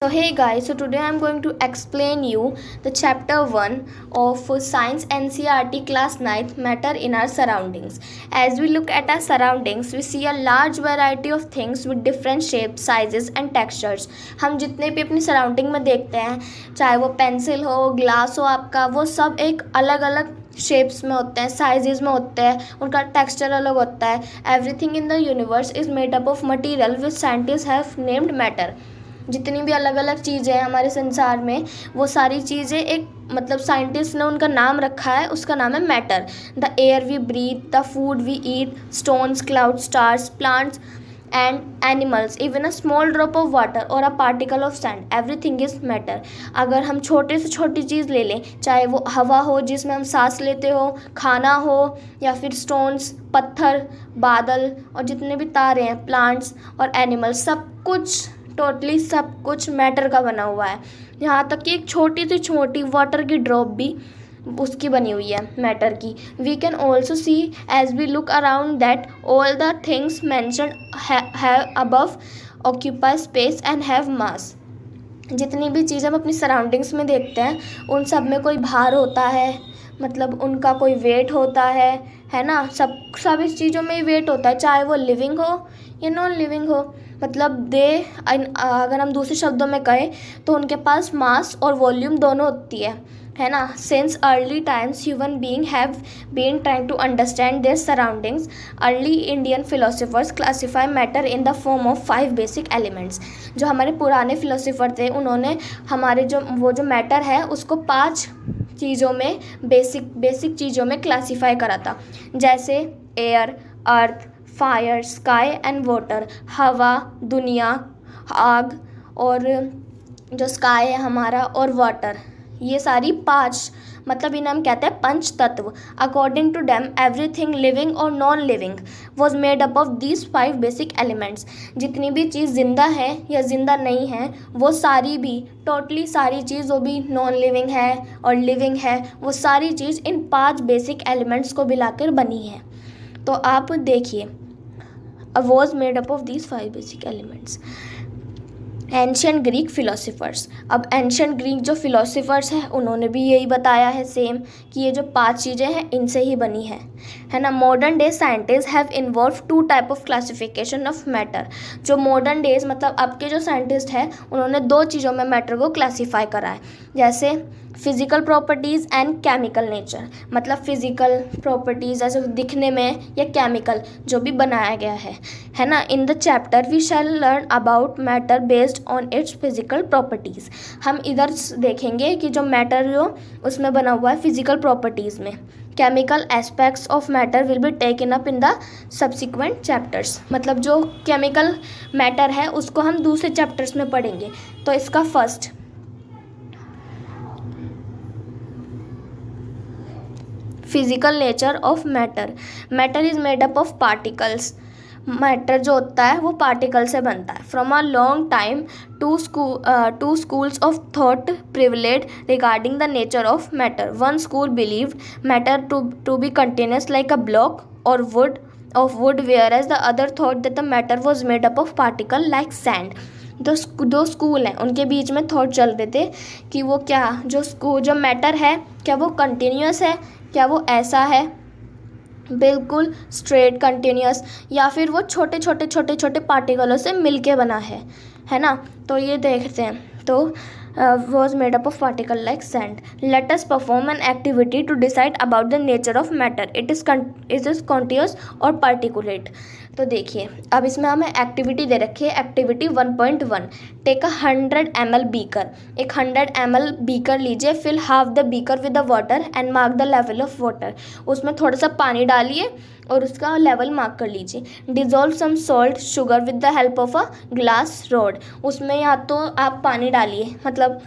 So hey guys, so today I'm going to explain you the chapter 1 of Science NCERT class 9th Matter in Our Surroundings. As we look at our surroundings, we see a large variety of things with different shapes, sizes and textures. हम जितने भी अपनी surrounding में देखते हैं, चाहे वो pencil हो, ग्लास हो आपका, वो सब एक अलग अलग शेप्स में होते हैं, साइजेस में होते हैं, उनका टेक्सचर अलग होता है. Everything in the universe is made up of material which scientist have named matter. जितनी भी अलग अलग चीज़ें हैं हमारे संसार में, वो सारी चीज़ें एक मतलब साइंटिस्ट ने उनका नाम रखा है, उसका नाम है matter. The air we breathe, the food we eat, stones, cloud, stars, plants and animals, even a small drop of water और a particle of sand, everything is matter. अगर हम छोटे से छोटी चीज़ ले लें, चाहे वो हवा हो जिसमें हम सांस लेते हो, खाना हो, या फिर स्टोन्स, पत्थर, बादल और जितने भी तारे हैं, प्लांट्स और एनिमल्स, सब कुछ टोटली सब कुछ मैटर का बना हुआ है. यहाँ तक कि एक छोटी सी छोटी वाटर की ड्रॉप भी उसकी बनी हुई है, मैटर की. We can also see as we look around that all the things mentioned have above occupy space and have mass. जितनी भी चीज़ें हम अपनी सराउंडिंग्स में देखते हैं, उन सब में कोई भार होता है, मतलब उनका कोई वेट होता है ना. सब इस चीज़ों में ही वेट होता है, चाहे वो लिविंग हो या नॉन लिविंग हो. मतलब अगर हम दूसरे शब्दों में कहें तो उनके पास मास और वॉल्यूम दोनों होती है ना. Since early times human being have been trying to understand their surroundings, early Indian philosophers classify matter in the form of 5 basic elements. जो हमारे पुराने फिलोसोफर थे, उन्होंने हमारे जो मैटर है उसको 5 चीज़ों में, बेसिक चीज़ों में क्लासीफाई करा था. जैसे air, earth, fire, sky and water. हवा, दुनिया, आग, और जो स्काई है हमारा, और वाटर. ये सारी 5, मतलब इन्हें हम कहते हैं पंच तत्व. According to them everything living और non living was made up of these 5 basic elements. जितनी भी चीज़ जिंदा है या जिंदा नहीं है, वो सारी भी, टोटली सारी चीज़, जो भी नॉन लिविंग है और लिविंग है, वो सारी चीज़ इन 5 बेसिक एलिमेंट्स को मिलाकर बनी है. तो आप देखिए, was made up of these 5 basic elements. Ancient Greek philosophers. अब एंशियंट ग्रीक जो फिलोसोफर्स हैं, उन्होंने भी यही बताया है सेम, कि ये जो 5 चीज़ें हैं इनसे ही बनी है ना. Modern day scientist have involve 2 type of classification of matter. जो मॉडर्न डेज मतलब अब के जो साइंटिस्ट हैं, उन्होंने 2 चीज़ों में मैटर को क्लासीफाई करा है. जैसे physical properties and chemical nature. मतलब फिज़िकल प्रॉपर्टीज़ जैसे दिखने में, या केमिकल जो भी बनाया गया है ना. In the chapter we shall learn about matter based on its physical properties. हम इधर देखेंगे कि जो मैटर जो उसमें बना हुआ है फिज़िकल प्रॉपर्टीज़ में. Chemical aspects of matter will be taken up in the subsequent chapters. मतलब जो केमिकल मैटर है उसको हम दूसरे चैप्टर्स में पढ़ेंगे. तो इसका first, physical nature of matter. Matter is made up of particles. Matter जो होता है वो पार्टिकल से बनता है. From a long time two schools of thought prevailed regarding the nature of matter. One school believed matter to be continuous like a block और wood whereas the other thought that the matter was made up of particle like sand. दो school हैं, उनके बीच में thought चल रहे थे कि वो क्या, जो मैटर है क्या वो कंटिन्यूस है, क्या वो ऐसा है बिल्कुल स्ट्रेट कंटिन्यूस, या फिर वो छोटे पार्टिकलों से मिलके बना है ना. तो ये देखते हैं. तो was made up of particle like sand. Let us perform an activity to decide about the nature of matter. It is continuous or particulate. तो देखिए, अब इसमें हमें एक्टिविटी दे रखी है. Activity 1.1, take a 100 ml beaker. एक 100 ml बीकर लीजिए, fill half the beaker with the water and mark the level of water. उसमें थोड़ा सा पानी डालिए और उसका लेवल मार्क कर लीजिए. Dissolve some salt sugar with the help of a glass rod. उसमें या तो आप पानी डालिए, मतलब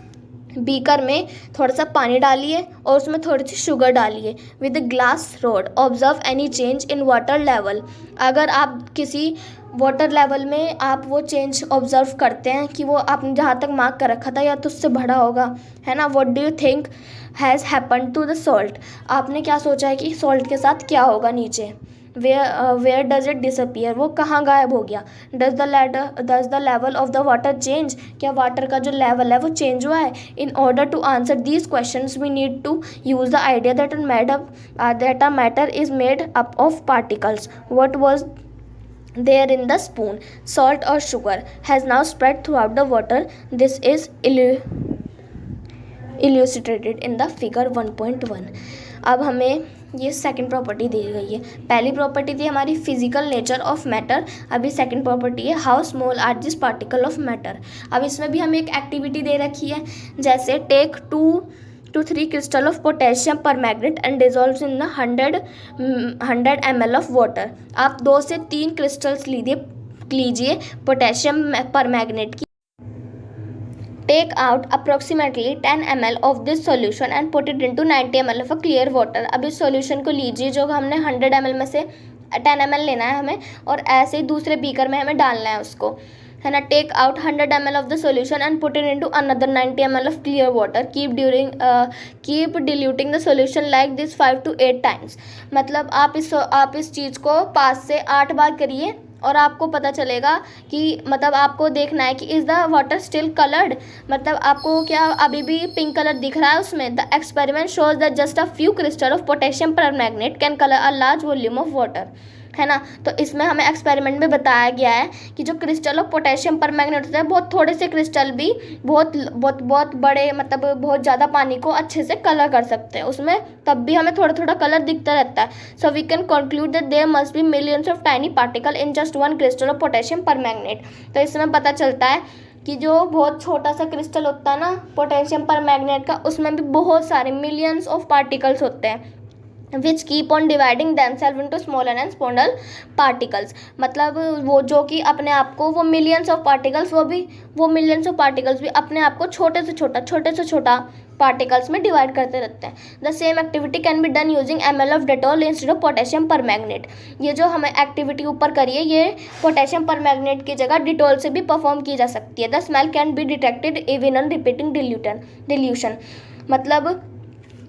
बीकर में थोड़ा सा पानी डालिए और उसमें थोड़ी सी शुगर डालिए with glass rod. Observe any change in water level. अगर आप किसी वाटर लेवल में आप वो चेंज ऑब्जर्व करते हैं कि वो आपने जहाँ तक मार्क कर रखा था या तो उससे बढ़ा होगा, है ना. What do you think has happen to the salt. आपने क्या सोचा है कि सॉल्ट के साथ क्या होगा नीचे. वेयर डज इट डिसअपियर, वो कहाँ गायब हो गया. Does the level of the water change, क्या वाटर का जो लेवल है वो चेंज हुआ है. In order to answer these questions we need to use the idea that a matter is made up of particles. What was there in the spoon, salt or sugar, has now spread throughout the water. This is illustrated in the figure 1.1. अब हमें ये second property दी गई है. पहली property थी हमारी physical nature of matter. अभी second property है how small are this particle of matter. अब इसमें भी हमें एक एक्टिविटी दे रखी है, जैसे take 2 to 3 crystal of potassium permanganate and dissolves in 100 ml of water. आप 2 से 3 क्रिस्टल्स लीजिए पोटेशियम परमैग्नेट की. Take out approximately 10 ml of this solution and put it into 90 ml of a clear water. अब इस solution को लीजिए जो हमने 100 ml में से 10 ml लेना है हमें, और ऐसे ही दूसरे बीकर में हमें डालना है उसको, है ना. Take out 100 ml of the solution and put it into another 90 ml of clear water. Keep diluting the solution like this 5 to 8 times. मतलब आप इस चीज़ को 5 से 8 बार करिए और आपको पता चलेगा कि मतलब आपको देखना है कि is the water still coloured, मतलब आपको क्या अभी भी पिंक कलर दिख रहा है उसमें. The experiment shows that just a few crystal of potassium परमैग्नेट can colour a large volume of water, है ना. तो इसमें हमें एक्सपेरिमेंट में बताया गया है कि जो क्रिस्टल ऑफ पोटेशियम परमैग्नेट होते हैं, बहुत थोड़े से क्रिस्टल भी बहुत बड़े मतलब बहुत ज़्यादा पानी को अच्छे से कलर कर सकते हैं उसमें, तब भी हमें थोड़ा थोड़ा कलर दिखता रहता है. So we can conclude that there must be millions of tiny particle in just 1 crystal of potassium permanganate. तो इसमें पता चलता है कि जो बहुत छोटा सा क्रिस्टल होता है ना पोटेशियम परमैग्नेट का, उसमें भी बहुत सारे मिलियंस ऑफ पार्टिकल्स होते हैं which keep on dividing themselves into smaller and smaller particles. मतलब वो जो कि अपने आप को वो millions of particles भी अपने आप को छोटे से छोटा पार्टिकल्स में डिवाइड करते रहते हैं. The same activity can be done using ml of Dettol instead of potassium परमैग्नेट. ये जो हमें एक्टिविटी ऊपर करी है ये पोटेशियम परमैग्नेट की जगह डिटॉल से भी परफॉर्म की जा सकती है. The smell can be detected even on repeating dilution. मतलब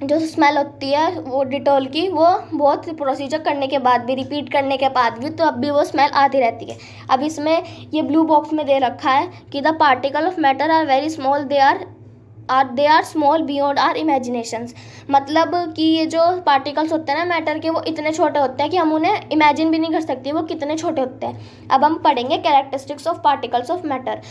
जो स्मेल होती है वो डिटॉल की, वो बहुत प्रोसीजर करने के बाद भी, रिपीट करने के बाद भी, तो अब भी वो स्मेल आती रहती है. अब इसमें ये ब्लू बॉक्स में दे रखा है कि the particle of matter are very small, they are small beyond our imaginations. मतलब कि ये जो पार्टिकल्स होते हैं ना मैटर के, वो इतने छोटे होते हैं कि हम उन्हें इमेजिन भी नहीं कर सकते वो कितने छोटे होते हैं. अब हम पढ़ेंगे characteristics of particles of matter.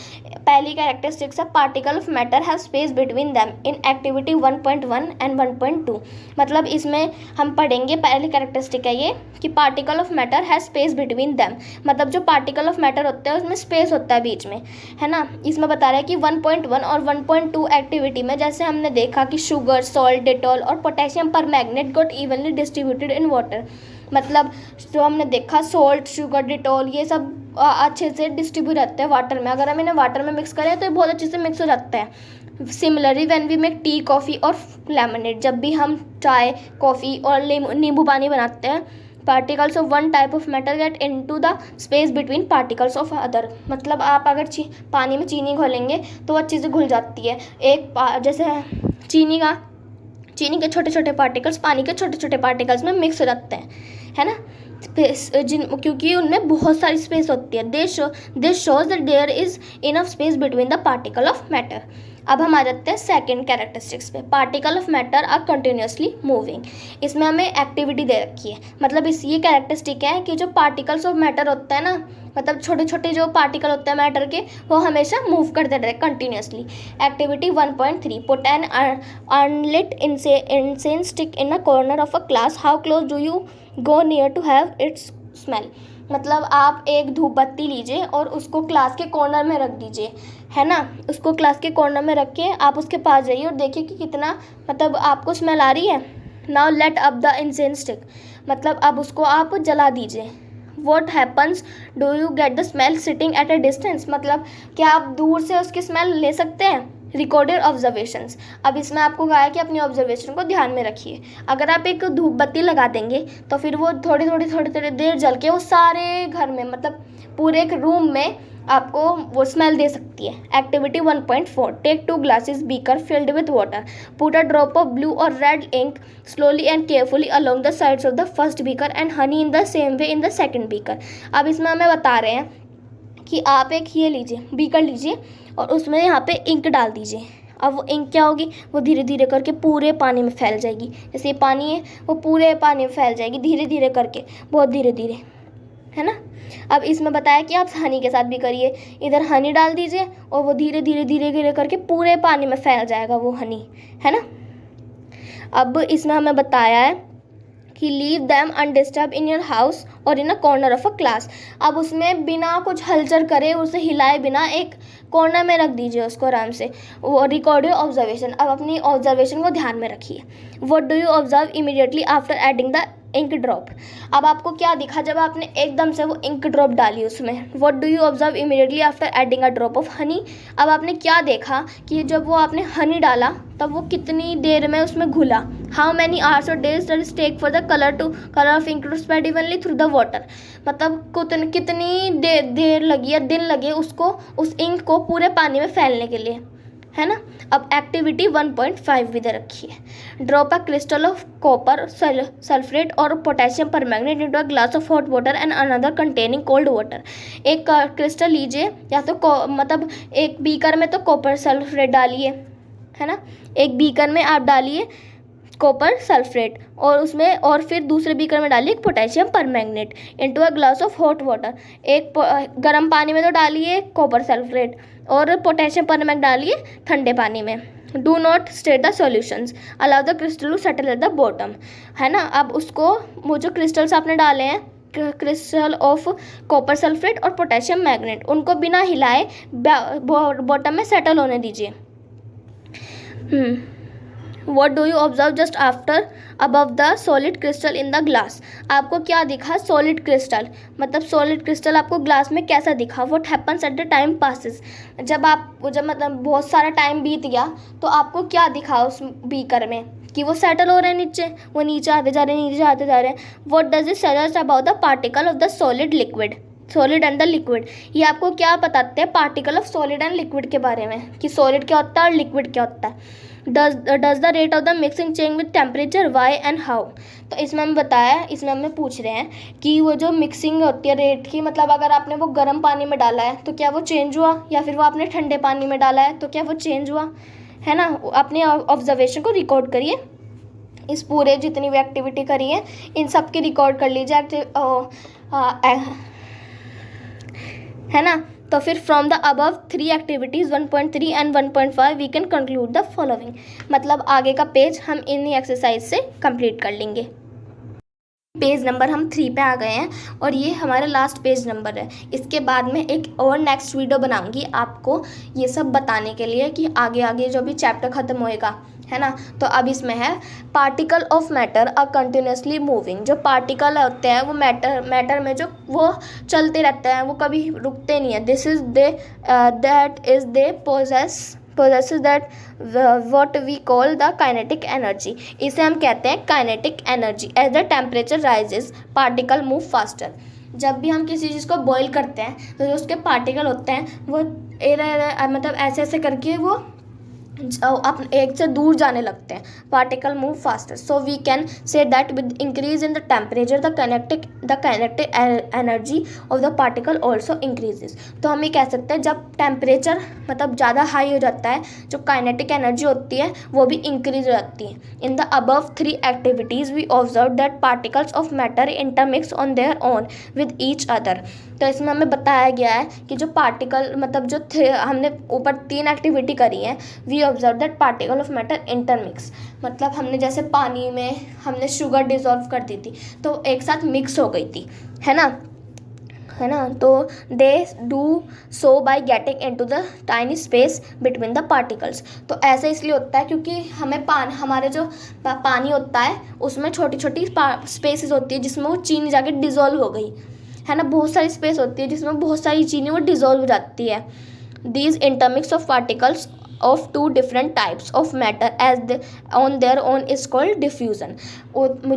पहली कैरेक्टरिस्टिक्स है particle of matter have space between them in activity 1.1 and 1.2. मतलब इसमें हम पढ़ेंगे पहली कैरेक्टरिस्टिक है ये कि particle of matter has space between them. मतलब जो पार्टिकल ऑफ मैटर होते हैं उसमें स्पेस होता है बीच में, है ना. इसमें बता रहा है कि 1.1 और 1.2 एक्टिविटी में जैसे हमने देखा कि शुगर, सॉल्ट, डेटॉल और potassium परमैग्नेट got evenly distributed in water. मतलब जो हमने देखा सॉल्ट, शुगर, डिटॉल ये सब अच्छे से डिस्ट्रीब्यूट रहते हैं वाटर में. अगर हम इन्हें वाटर में मिक्स करें तो ये बहुत अच्छे से मिक्स हो जाते हैं. Similarly when we make tea, coffee और लेमनेड, जब भी हम चाय, कॉफ़ी और नींबू पानी बनाते हैं, particles of one type of matter get into the space between particles of other. मतलब आप अगर पानी में चीनी घोलेंगे तो वो अच्छे से घुल जाती है. जैसे चीनी के छोटे छोटे पार्टिकल्स पानी के छोटे छोटे पार्टिकल्स में मिक्स हो जाते हैं, है ना. क्योंकि उनमें बहुत सारी स्पेस होती है. This shows that there is enough space between the particle of matter. अब हम आ जाते हैं सेकंड कैरेक्टरिस्टिक्स पे. Particle of matter are continuously moving. इसमें हमें एक्टिविटी दे रखी है. मतलब ये कैरेक्टरिस्टिक है कि जो पार्टिकल्स ऑफ मैटर होते हैं ना, मतलब छोटे छोटे जो पार्टिकल होते हैं मैटर के, वो हमेशा मूव करते रहते हैं continuously. Activity 1.3 put an unlit incense stick in a corner of a class. How close do you go near to have its smell. मतलब आप एक धूप बत्ती लीजिए और उसको क्लास के कॉर्नर में रख दीजिए, है ना. उसको क्लास के कॉर्नर में रख के आप उसके पास जाइए और देखिए कि कितना मतलब आपको स्मेल आ रही है. Now let up the incense stick. मतलब अब उसको आप जला दीजिए. What happens, do you get the smell sitting at a distance. मतलब क्या आप दूर से उसकी स्मेल ले सकते हैं. Recorded observations. अब इसमें आपको कहा है कि अपनी ऑब्जर्वेशन को ध्यान में रखिए। अगर आप एक धूप बत्ती लगा देंगे तो फिर वो थोड़ी थोड़ी देर जल के वो सारे घर में, मतलब पूरे एक रूम में आपको वो स्मेल दे सकती है। Activity 1.4, take 2 glasses beaker filled with water, put a drop of blue और red ink slowly and carefully along the sides of the first beaker and honey in the same way in the second beaker. अब इसमें हमें बता रहे हैं कि आप एक ये लीजिए, बीकर लीजिए और उसमें यहाँ पे इंक डाल दीजिए। अब वो इंक क्या होगी, वो धीरे धीरे करके पूरे पानी में फैल जाएगी। जैसे ये पानी है वो पूरे पानी में फैल जाएगी धीरे धीरे करके, बहुत धीरे धीरे, है ना। अब इसमें बताया कि आप हनी के साथ भी करिए। इधर हनी डाल दीजिए और वो धीरे धीरे धीरे धीरे करके पूरे पानी में फैल जाएगा वो हनी, है ना। अब इसमें हमें बताया है कि leave them undisturbed in your house और in a corner of a class. अब उसमें बिना कुछ हलचल करे, उसे हिलाए बिना एक कॉर्नर में रख दीजिए उसको आराम से। वो रिकॉर्ड योर ऑब्जर्वेशन। अब अपनी ऑब्जर्वेशन को ध्यान में रखिए। What do you observe immediately after adding the ink drop. अब आपको क्या दिखा जब आपने एकदम से वो इंक ड्रॉप डाली उसमें। What do you observe immediately after adding a drop of honey. अब आपने क्या देखा कि जब वो आपने हनी डाला तब वो कितनी देर में उसमें घुला। How many hours or days does take for the colour of ink to spread evenly through the water. मतलब कितनी देर लगी या दिन लगे उसको, उस इंक को पूरे पानी में फैलने के लिए, है ना। अब एक्टिविटी 1.5 भी दे रखी है। Drop a crystal of copper sulphate और potassium permanganate into a glass of hot water and another containing cold water. एक क्रिस्टल लीजिए या तो मतलब एक बीकर में तो कॉपर सल्फेट डालिए, है ना। एक बीकर में आप डालिए कॉपर सल्फेट और उसमें, और फिर दूसरे बीकर में डालिए potassium permanganate into a glass of hot water. एक गर्म पानी में तो डालिए कॉपर सल्फेट और पोटेशियम परमैंगनेट डालिए ठंडे पानी में। Do not stir the solutions, allow the crystal to settle at the bottom, है ना। अब उसको, वो जो क्रिस्टल्स आपने डाले हैं, क्रिस्टल ऑफ कॉपर सल्फेट और पोटेशियम मैग्नेट, उनको बिना हिलाए बॉटम में सेटल होने दीजिए। What do you observe just after above the solid crystal in the glass? आपको क्या दिखा, सॉलिड क्रिस्टल, मतलब सॉलिड क्रिस्टल आपको ग्लास में कैसा दिखा। What happens at the time passes, जब मतलब बहुत सारा टाइम बीत गया तो आपको क्या दिखा उस बीकर में कि वो सेटल हो रहे हैं नीचे, वो नीचे आते जा रहे हैं, नीचे आते जा रहे हैं। What does it suggest about the particle of the solid liquid, solid and the liquid. ये आपको क्या बताते हैं particle of solid and liquid के बारे में, कि सॉलिड क्या होता है और लिक्विड क्या होता है। Does the rate of the mixing change with temperature, why and how. तो इसमें हमें बताया, इसमें हमें पूछ रहे हैं कि वो जो मिक्सिंग होती है रेट की, मतलब अगर आपने वो गर्म पानी में डाला है तो क्या वो चेंज हुआ, या फिर वो आपने ठंडे पानी में डाला है तो क्या वो चेंज हुआ, है ना। अपने ऑब्जर्वेशन को रिकॉर्ड करिए। इस पूरे जितनी भी एक्टिविटी करी है इन सब की रिकॉर्ड कर लीजिए, है ना। तो फिर from the above 3 activities 1.3 and 1.5 we can conclude the following. मतलब आगे का पेज हम इन एक्सरसाइज से कंप्लीट कर लेंगे। पेज नंबर हम 3 पे आ गए हैं और ये हमारा लास्ट पेज नंबर है। इसके बाद में एक और नेक्स्ट वीडियो बनाऊंगी आपको ये सब बताने के लिए कि आगे आगे जो भी चैप्टर ख़त्म होएगा, है ना। तो अब इसमें है particle of matter are continuously moving. जो पार्टिकल होते हैं वो मैटर में जो वो चलते रहते हैं, वो कभी रुकते नहीं है। This is they that is they possesses that what we call the kinetic energy। इसे हम कहते हैं kinetic energy. As the temperature rises particle move faster. जब भी हम किसी चीज़ को बॉईल करते हैं तो जो उसके पार्टिकल होते हैं वो मतलब ऐसे ऐसे करके वो एक से दूर जाने लगते हैं। Particle move faster, so we can say that with increase in the temperature the kinetic energy of the particle also increases. तो हम ये कह सकते हैं जब टेम्परेचर मतलब ज़्यादा हाई हो जाता है, जो काइनेटिक एनर्जी होती है वो भी इंक्रीज हो जाती है। In the above 3 activities we observe that particles of matter intermix on their own with each other. तो इसमें हमें बताया गया है कि जो पार्टिकल मतलब जो हमने ऊपर 3 एक्टिविटी करी है, we observe that particle of matter intermix. मतलब हमने जैसे पानी में हमने शुगर डिजॉल्व कर दी थी तो एक साथ मिक्स हो गई थी, है ना। तो they do so by getting into the tiny space between the particles. तो ऐसा इसलिए होता है क्योंकि हमें हमारे जो पानी होता है उसमें छोटी छोटी स्पेसेस होती है जिसमें वो चीनी जाके डिजॉल्व हो गई, है ना। बहुत सारी स्पेस होती है जिसमें बहुत सारी चीनी वो डिजॉल्व हो जाती है। These intermix of particles of two different types of matter as on their own is called diffusion.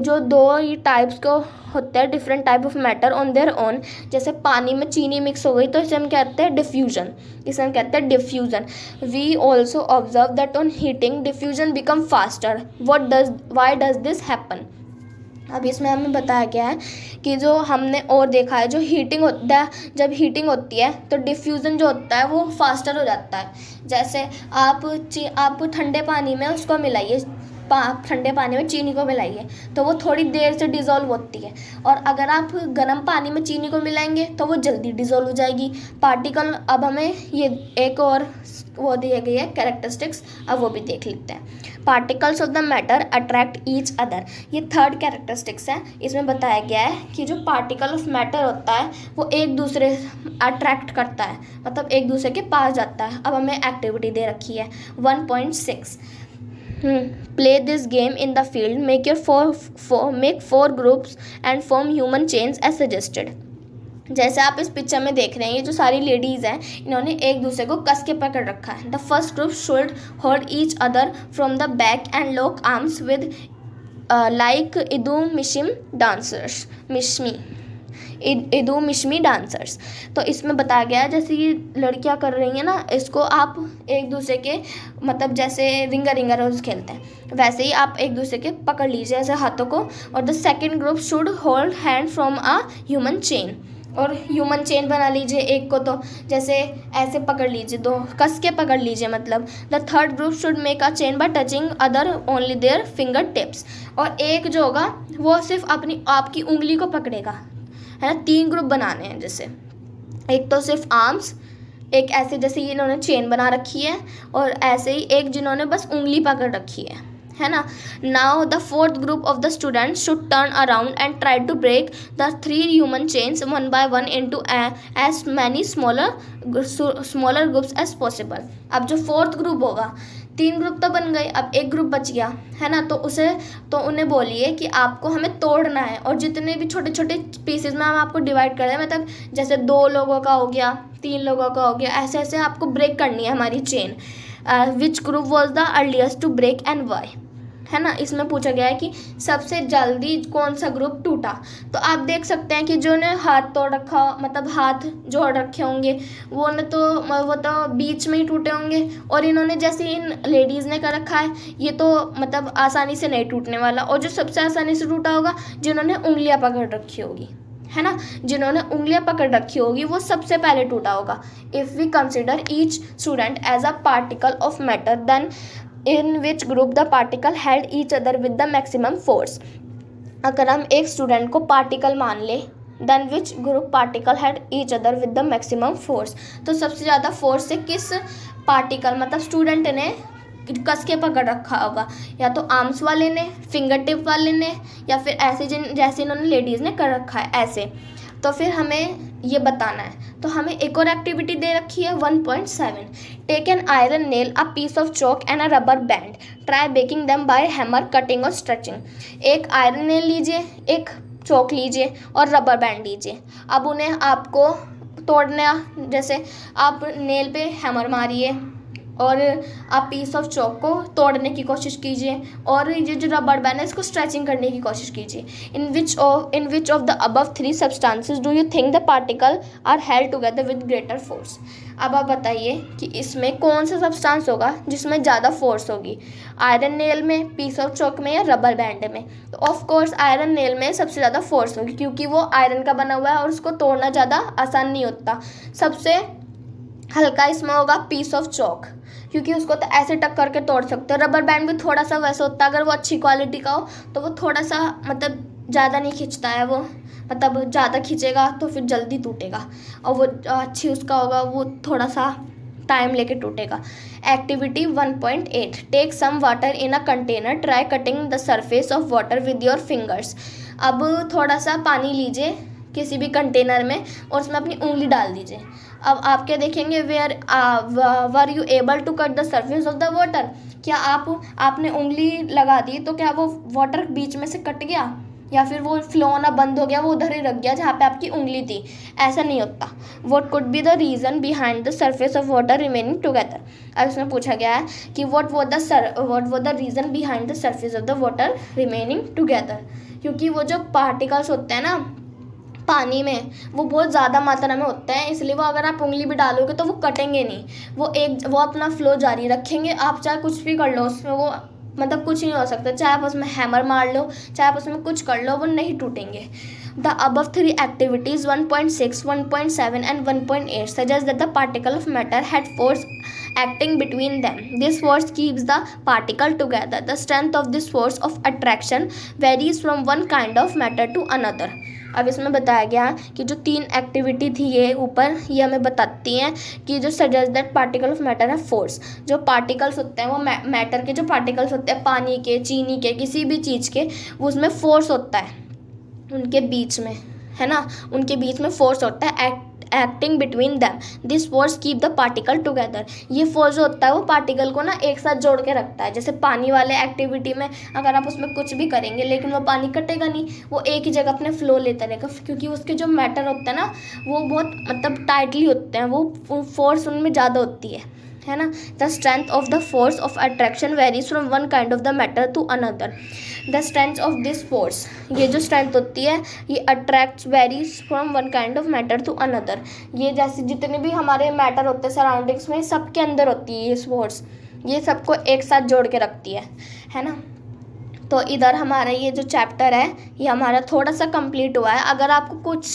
जो दो ही टाइप्स को होते हैं different type of matter on their own, जैसे पानी में चीनी मिक्स हो गई तो इसे हम कहते हैं डिफ्यूजन, इसे हम कहते हैं diffusion. We also observe that on heating diffusion become faster. Why does this happen. अब इसमें हमें बताया गया है कि जो हमने और देखा है, जो हीटिंग होता है, जब हीटिंग होती है तो डिफ्यूज़न जो होता है वो फास्टर हो जाता है. जैसे आप ठंडे पानी में उसको मिलाइए, ठंडे पानी में चीनी को मिलाइए तो वो थोड़ी देर से डिज़ोल्व होती है, और अगर आप गर्म पानी में चीनी को मिलाएंगे तो वो जल्दी डिज़ोल्व हो जाएगी पार्टिकल. अब हमें ये एक और वो दिए गए है कैरेक्टरिस्टिक्स, अब वो भी देख लेते हैं. Particles of the matter attract each other, ये थर्ड कैरेक्टरिस्टिक्स है. इसमें बताया गया है कि जो पार्टिकल ऑफ मैटर होता है वो एक दूसरे अट्रैक्ट करता है, मतलब एक दूसरे के पास जाता है. अब हमें एक्टिविटी दे रखी है 1.6. Play this game in the field. Make four groups and form human chains as suggested. जैसे आप इस पिक्चर में देख रहे हैं, ये जो सारी लेडीज़ हैं इन्होंने एक दूसरे को कस के पकड़ रखा है. The first group should hold each other from the back and lock arms with like Idu Mishmi dancers. तो इसमें बताया गया है जैसे ये लड़कियां कर रही हैं ना, इसको आप एक दूसरे के मतलब जैसे रिंगा रोज खेलते हैं वैसे ही आप एक दूसरे के पकड़ लीजिए ऐसे हाथों को. और the second group should hold hand from a human chain, और ह्यूमन चेन बना लीजिए एक को, तो जैसे ऐसे पकड़ लीजिए, दो कस के पकड़ लीजिए मतलब. The third group should make a chain by touching other only their finger tips, और एक जो होगा वो सिर्फ आपकी उंगली को पकड़ेगा, है ना. 3 ग्रुप बनाने हैं, जैसे एक तो सिर्फ आर्म्स, एक ऐसे जैसे ये इन्होंने चेन बना रखी है, और ऐसे ही एक जिन्होंने बस उंगली पकड़ रखी है ना. Now the fourth group of the students should turn around and try to break the 3 human chains one by one into as many smaller groups as possible. अब जो फोर्थ ग्रुप होगा, 3 ग्रुप तो बन गए, अब एक ग्रुप बच गया है ना, तो उन्हें बोलिए कि आपको हमें तोड़ना है, और जितने भी छोटे छोटे पीसेस में हम आपको डिवाइड कर दें, मतलब जैसे 2 लोगों का हो गया, 3 लोगों का हो गया, ऐसे ऐसे आपको ब्रेक करनी है हमारी chain. Which group was the earliest to break and why, है ना. इसमें पूछा गया है कि सबसे जल्दी कौन सा ग्रुप टूटा. तो आप देख सकते हैं कि जो ने हाथ तोड़ रखा, मतलब हाथ जोड़ रखे होंगे, वो तो बीच में ही टूटे होंगे, और इन्होंने जैसे इन लेडीज़ ने कर रखा है ये तो मतलब आसानी से नहीं टूटने वाला. और जो सबसे आसानी से टूटा होगा जिन्होंने उंगलियां पकड़ रखी होगी, है ना, जिन्होंने उंगलियां पकड़ रखी होगी वो सबसे पहले टूटा होगा. If we consider each student as a particle of matter then in which group the particle held each other with the maximum force. अगर हम एक स्टूडेंट को पार्टिकल मान ले, then which group particle had each other with the maximum force. तो सबसे ज़्यादा force से किस पार्टिकल मतलब स्टूडेंट ने कस के पकड़ रखा होगा, या तो आर्म्स वाले ने, फिंगर टिप वाले ने, या फिर ऐसे जैसे इन्होंने लेडीज़ ने कर रखा है ऐसे. तो फिर हमें ये बताना है. तो हमें एक और एक्टिविटी दे रखी है 1.7. Take an iron nail, a piece of chalk and a rubber band. Try breaking them by hammer, cutting और स्ट्रेचिंग. एक आयरन नेल लीजिए, एक चॉक लीजिए और रबर बैंड लीजिए. अब उन्हें आपको तोड़ना, जैसे आप नेल पे हैमर मारिए और आप पीस ऑफ चॉक को तोड़ने की कोशिश कीजिए, और ये जो रबर बैंड है इसको स्ट्रेचिंग करने की कोशिश कीजिए. In which of the above 3 substances do you think the particle are held together with greater force. अब आप बताइए कि इसमें कौन सा सब्सटेंस होगा जिसमें ज़्यादा फोर्स होगी, आयरन नेल में, पीस ऑफ चॉक में, या रबर बैंड में. तो ऑफ कोर्स आयरन नेल में सबसे ज़्यादा फोर्स होगी, क्योंकि वो आयरन का बना हुआ है और उसको तोड़ना ज़्यादा आसान नहीं होता. सबसे हल्का इसमें होगा पीस ऑफ चॉक, क्योंकि उसको तो ऐसे टक करके तोड़ सकते हो. रबर बैंड भी थोड़ा सा वैसा होता है, अगर वो अच्छी क्वालिटी का हो तो वो थोड़ा सा मतलब ज़्यादा नहीं खींचता है, वो मतलब ज़्यादा खींचेगा तो फिर जल्दी टूटेगा, और वो अच्छी उसका होगा वो थोड़ा सा टाइम लेके टूटेगा. Activity 1.8. Take some water in a container, try cutting the surface of water with your fingers. अब थोड़ा सा पानी लीजिए किसी भी कंटेनर में और उसमें अपनी उंगली डाल दीजिए. अब आप क्या देखेंगे, were you able to cut the surface of the water. क्या आपने उंगली लगा दी तो क्या वो वाटर बीच में से कट गया या फिर वो फ्लो होना बंद हो गया, वो उधर ही रख गया जहाँ पे आपकी उंगली थी, ऐसा नहीं होता. What could be the reason behind the surface of water remaining together. अब इसमें पूछा गया है कि what was the reason behind the surface of the water remaining together. क्योंकि वो जो पार्टिकल्स होते हैं ना पानी में, वो बहुत ज़्यादा मात्रा में होते हैं, इसलिए वो अगर आप उंगली भी डालोगे तो वो कटेंगे नहीं, वो अपना फ्लो जारी रखेंगे. आप चाहे कुछ भी कर लो उसमें, वो मतलब कुछ नहीं हो सकता, चाहे आप उसमें हैमर मार लो, चाहे आप उसमें कुछ कर लो, वो नहीं टूटेंगे. The above three activities 1.6, 1.7 and 1.8 suggest that the particle of matter had force acting between them. This force keeps the particle together. The strength of this force of attraction varies from one kind of matter to another. अब इसमें बताया गया कि जो 3 activity थी ये ऊपर, ये हमें बताती हैं कि जो suggest that particle of matter है फोर्स. जो पार्टिकल्स होते हैं वो मैटर के जो पार्टिकल्स होते हैं, पानी के, चीनी के, किसी भी चीज़ के, वो उसमें फोर्स होता है उनके बीच में, है ना, उनके बीच में फोर्स होता है acting between them. This force keep the particle together. ये फोर्स जो होता है वो पार्टिकल को ना एक साथ जोड़ के रखता है. जैसे पानी वाले एक्टिविटी में अगर आप उसमें कुछ भी करेंगे लेकिन वो पानी कटेगा नहीं, वो एक ही जगह अपने फ्लो लेता रहेगा, क्योंकि उसके जो मैटर होता है ना वो बहुत मतलब टाइटली होते हैं, वो फोर्स उनमें ज़्यादा होती है ना. The strength of the force of attraction varies from one kind of the matter to another. The strength of this force, ये जो स्ट्रेंथ होती है ये attracts varies from one kind of matter to another. ये जैसे जितने भी हमारे मैटर होते हैं सराउंडिंग्स में, सबके अंदर होती है ये फोर्स, ये सबको एक साथ जोड़ के रखती है ना. तो इधर हमारा ये जो चैप्टर है ये हमारा थोड़ा सा कंप्लीट हुआ है. अगर आपको कुछ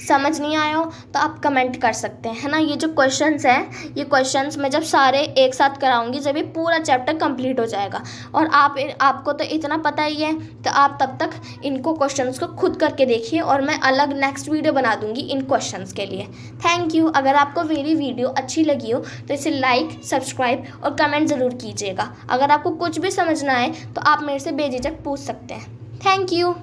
समझ नहीं आया हो तो आप कमेंट कर सकते हैं, है ना. ये जो क्वेश्चंस हैं, ये क्वेश्चंस मैं जब सारे एक साथ कराऊंगी जब ये पूरा चैप्टर कंप्लीट हो जाएगा. और आपको तो इतना पता ही है, तो आप तब तक इनको क्वेश्चंस को खुद करके देखिए और मैं अलग नेक्स्ट वीडियो बना दूँगी इन क्वेश्चंस के लिए. Thank you. अगर आपको मेरी वीडियो अच्छी लगी हो तो इसे लाइक, सब्सक्राइब और कमेंट ज़रूर कीजिएगा. अगर आपको कुछ भी समझना है तो आप मेरे से बेझिझक पूछ सकते हैं. Thank you.